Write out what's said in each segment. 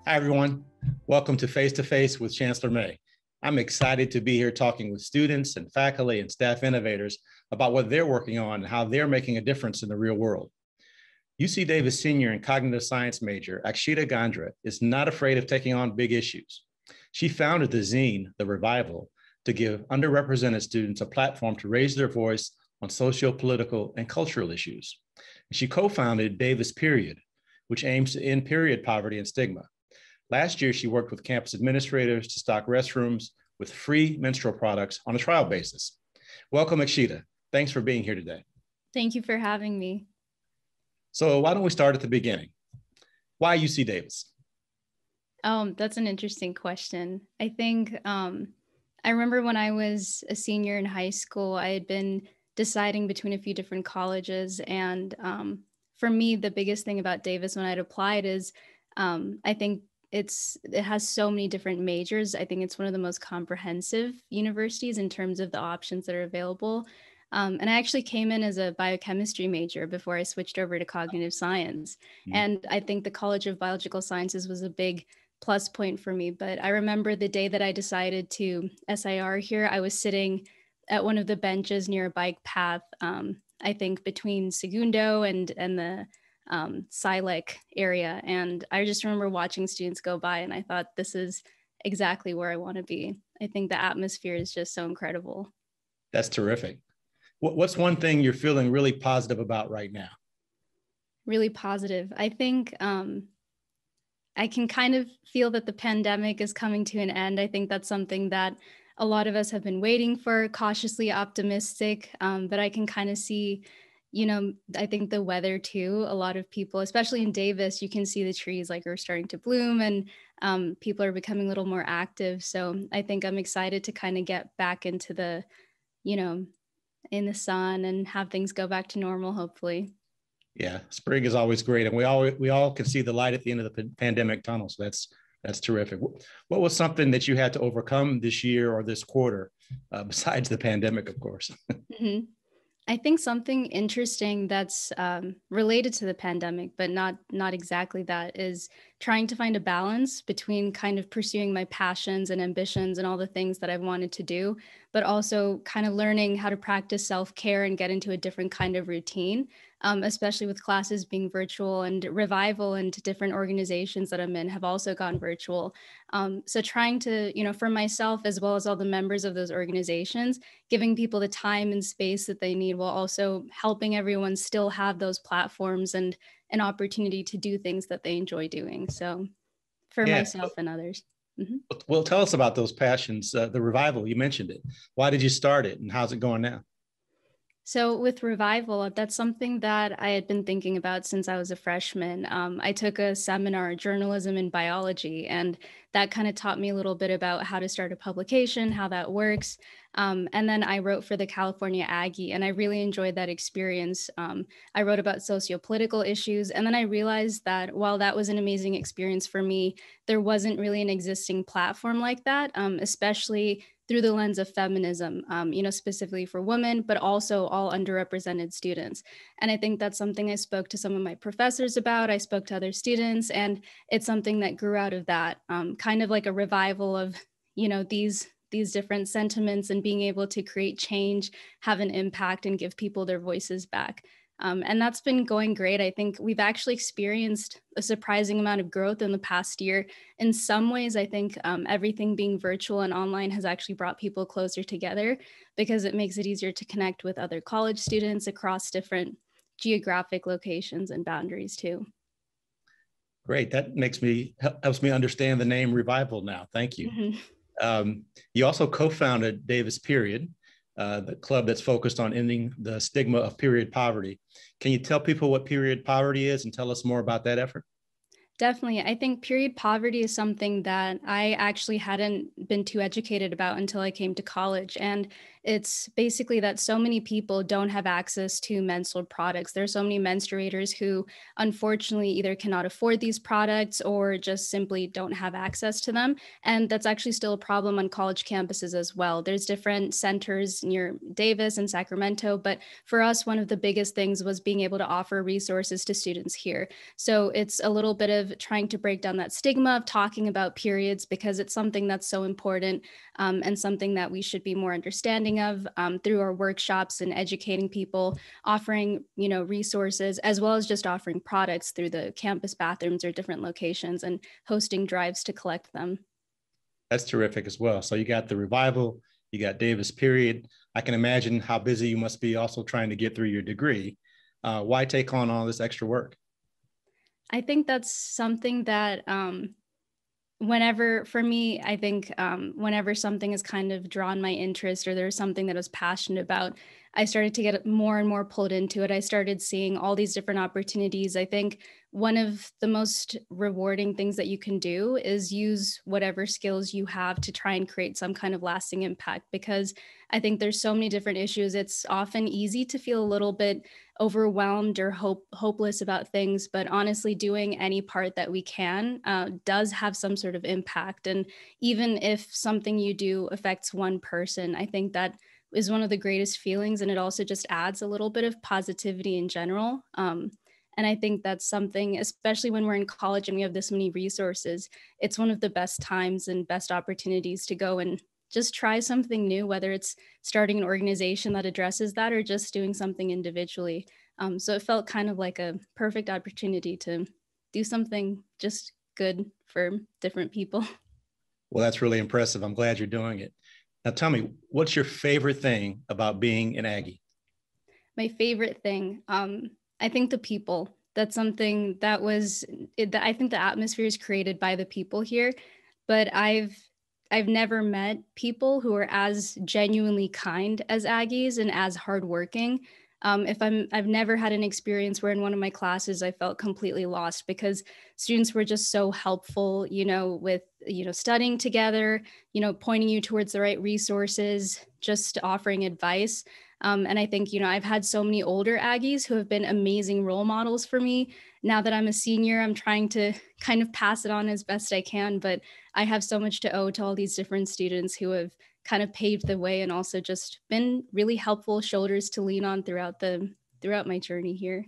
Hi, everyone. Welcome to Face to Face with Chancellor May. I'm excited to be here talking with students and faculty and staff innovators about what they're working on and how they're making a difference in the real world. UC Davis senior and cognitive science major, Akshita Gandra, is not afraid of taking on big issues. She founded the zine, The Revival, to give underrepresented students a platform to raise their voice on social, political, and cultural issues. She co-founded Davis Period, which aims to end period poverty and stigma. Last year, she worked with campus administrators to stock restrooms with free menstrual products on a trial basis. Welcome, Akshita. Thanks for being here today. Thank you for having me. So why don't we start at the beginning? Why UC Davis? That's an interesting question. I think I remember when I was a senior in high school, I had been deciding between a few different colleges. And for me, the biggest thing about Davis when I'd applied is I think it has so many different majors. I think it's one of the most comprehensive universities in terms of the options that are available. And I actually came in as a biochemistry major before I switched over to cognitive science. Mm-hmm. And I think the College of Biological Sciences was a big plus point for me. But I remember the day that I decided to SIR here, I was sitting at one of the benches near a bike path, I think between Segundo and the Silek area. And I just remember watching students go by and I thought, this is exactly where I want to be. I think the atmosphere is just so incredible. That's terrific. What's one thing you're feeling really positive about right now? Really positive. I think I can kind of feel that the pandemic is coming to an end. I think that's something that a lot of us have been waiting for, cautiously optimistic, but I can kind of see, I think the weather too, a lot of people, especially in Davis, you can see the trees like are starting to bloom and people are becoming a little more active. So I think I'm excited to kind of get back into the, in the sun and have things go back to normal, hopefully. Yeah, spring is always great. And we all can see the light at the end of the pandemic tunnel. So that's terrific. What was something that you had to overcome this year or this quarter, besides the pandemic, of course? Mm-hmm. I think something interesting that's related to the pandemic, but not exactly that, is trying to find a balance between kind of pursuing my passions and ambitions and all the things that I've wanted to do, but also kind of learning how to practice self-care and get into a different kind of routine, especially with classes being virtual, and Revival and different organizations that I'm in have also gone virtual. So trying to, for myself, as well as all the members of those organizations, giving people the time and space that they need while also helping everyone still have those platforms and an opportunity to do things that they enjoy doing. So for myself and others. Mm-hmm. Well, tell us about those passions, the Revival, you mentioned it. Why did you start it and how's it going now? So with Revival, that's something that I had been thinking about since I was a freshman. I took a seminar, journalism and biology, and that kind of taught me a little bit about how to start a publication, how that works. And then I wrote for the California Aggie, and I really enjoyed that experience. I wrote about socio-political issues, and then I realized that while that was an amazing experience for me, there wasn't really an existing platform like that, especially through the lens of feminism, specifically for women, but also all underrepresented students. And I think that's something I spoke to some of my professors about. I spoke to other students, and it's something that grew out of that, kind of like a revival of, these different sentiments and being able to create change, have an impact, and give people their voices back. And that's been going great. I think we've actually experienced a surprising amount of growth in the past year. In some ways, I think everything being virtual and online has actually brought people closer together because it makes it easier to connect with other college students across different geographic locations and boundaries too. Great. That helps me understand the name Revival now. Thank you. Mm-hmm. You also co-founded Davis Period, the club that's focused on ending the stigma of period poverty. Can you tell people what period poverty is and tell us more about that effort? Definitely. I think period poverty is something that I actually hadn't been too educated about until I came to college. And It's basically that so many people don't have access to menstrual products. There are so many menstruators who unfortunately either cannot afford these products or just simply don't have access to them. And that's actually still a problem on college campuses as well. There's different centers near Davis and Sacramento, but for us, one of the biggest things was being able to offer resources to students here. So it's a little bit of trying to break down that stigma of talking about periods, because it's something that's so important, and something that we should be more understanding of, through our workshops and educating people, offering, resources, as well as just offering products through the campus bathrooms or different locations and hosting drives to collect them. That's terrific as well. So you got the Revival, you got Davis Period. I can imagine how busy you must be also trying to get through your degree. Why take on all this extra work? I think that's something that, for me, I think, whenever something has kind of drawn my interest or there's something that I was passionate about, I started to get more and more pulled into it. I started seeing all these different opportunities. I think one of the most rewarding things that you can do is use whatever skills you have to try and create some kind of lasting impact, because I think there's so many different issues. It's often easy to feel a little bit overwhelmed or hopeless about things, but honestly, doing any part that we can does have some sort of impact. And even if something you do affects one person, I think that is one of the greatest feelings, and it also just adds a little bit of positivity in general. And I think that's something, especially when we're in college and we have this many resources, it's one of the best times and best opportunities to go and just try something new, whether it's starting an organization that addresses that or just doing something individually. So it felt kind of like a perfect opportunity to do something just good for different people. Well, that's really impressive. I'm glad you're doing it. Now tell me, what's your favorite thing about being an Aggie? My favorite thing, I think the people. That's something that I think the atmosphere is created by the people here, but I've never met people who are as genuinely kind as Aggies and as hardworking. I've never had an experience where in one of my classes I felt completely lost, because students were just so helpful, with, studying together, pointing you towards the right resources, just offering advice. And I think, I've had so many older Aggies who have been amazing role models for me. Now that I'm a senior, I'm trying to kind of pass it on as best I can, but I have so much to owe to all these different students who have kind of paved the way and also just been really helpful shoulders to lean on throughout my journey here.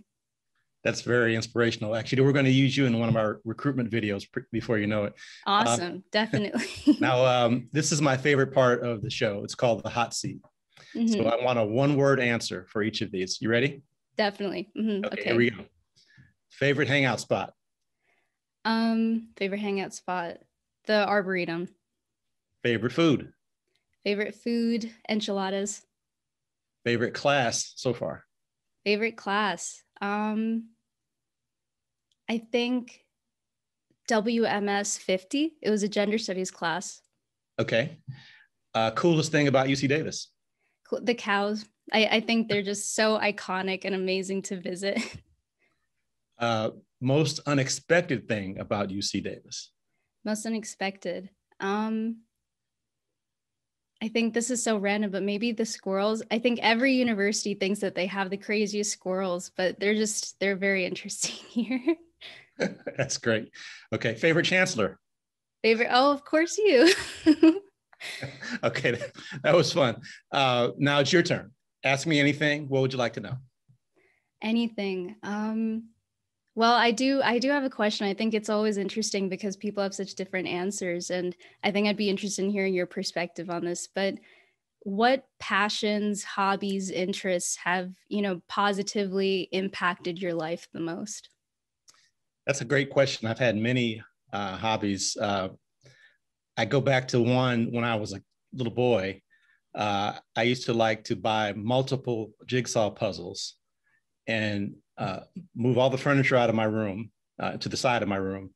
That's very inspirational. Actually, we're going to use you in one of our recruitment videos before you know it. Awesome. Definitely. Now, this is my favorite part of the show. It's called the hot seat. Mm-hmm. So I want a one-word answer for each of these. You ready? Definitely. Mm-hmm. Okay, here we go. Favorite hangout spot? Favorite hangout spot? The Arboretum. Favorite food? Favorite food, enchiladas. Favorite class so far? Favorite class? I think WMS 50. It was a gender studies class. Okay. Coolest thing about UC Davis? The cows. I think they're just so iconic and amazing to visit. Most unexpected thing about UC Davis? Most unexpected. I think this is so random, but maybe the squirrels. I think every university thinks that they have the craziest squirrels, but they're very interesting here. That's great. Okay. Favorite chancellor? Oh, of course you. Okay. That was fun. Now it's your turn. Ask me anything. What would you like to know? Anything. Well, I do have a question. I think it's always interesting because people have such different answers, and I think I'd be interested in hearing your perspective on this. But what passions, hobbies, interests have, positively impacted your life the most? That's a great question. I've had many hobbies. I go back to one when I was a little boy. I used to like to buy multiple jigsaw puzzles and move all the furniture out of my room to the side of my room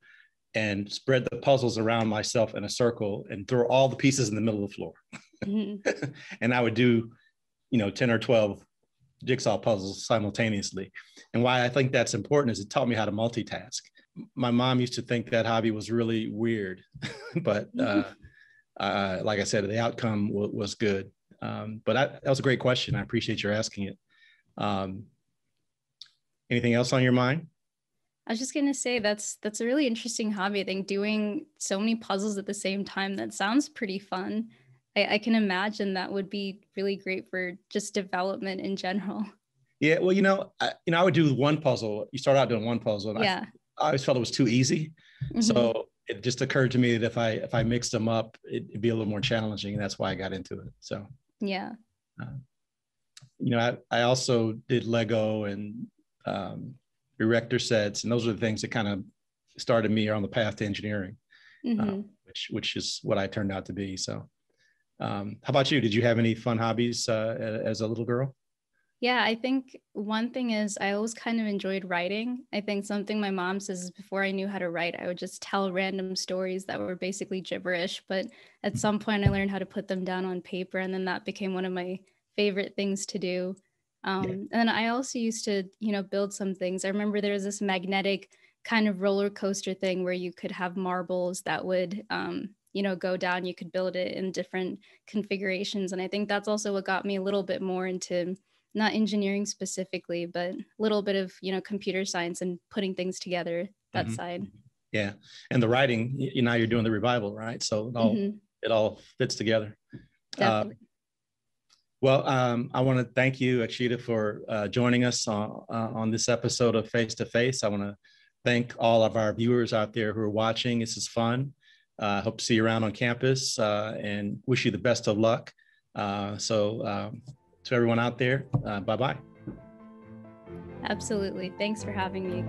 and spread the puzzles around myself in a circle and throw all the pieces in the middle of the floor. Mm-hmm. And I would do, 10 or 12 jigsaw puzzles simultaneously. And why I think that's important is it taught me how to multitask. My mom used to think that hobby was really weird, but like I said, the outcome was good. That was a great question. I appreciate your asking it. Anything else on your mind? I was just gonna say that's a really interesting hobby. I think doing so many puzzles at the same time, that sounds pretty fun. I can imagine that would be really great for just development in general. Yeah, well, I would do one puzzle. You start out doing one puzzle, and Yeah. I always felt it was too easy. Hmm. So it just occurred to me that if I mixed them up, it'd be a little more challenging, and that's why I got into it. So Yeah. I also did Lego and erector sets, and those are the things that kind of started me on the path to engineering, Hmm. which is what I turned out to be. So, how about you? Did you have any fun hobbies as a little girl? Yeah, I think one thing is I always kind of enjoyed writing. I think something my mom says is before I knew how to write, I would just tell random stories that were basically gibberish. But at some point, I learned how to put them down on paper, and then that became one of my favorite things to do. Yeah. And then I also used to, build some things. I remember there was this magnetic kind of roller coaster thing where you could have marbles that would, go down. You could build it in different configurations. And I think that's also what got me a little bit more into not engineering specifically, but a little bit of, computer science and putting things together, that Mhm. side. Yeah, and the writing. Now you're doing the revival, right? So Hmm. it all fits together. Uh, Definitely. Well, I want to thank you, Akshita, for joining us on this episode of Face to Face. I want to thank all of our viewers out there who are watching. This is fun. Hope to see you around on campus and wish you the best of luck. To everyone out there, bye-bye. Absolutely. Thanks for having me.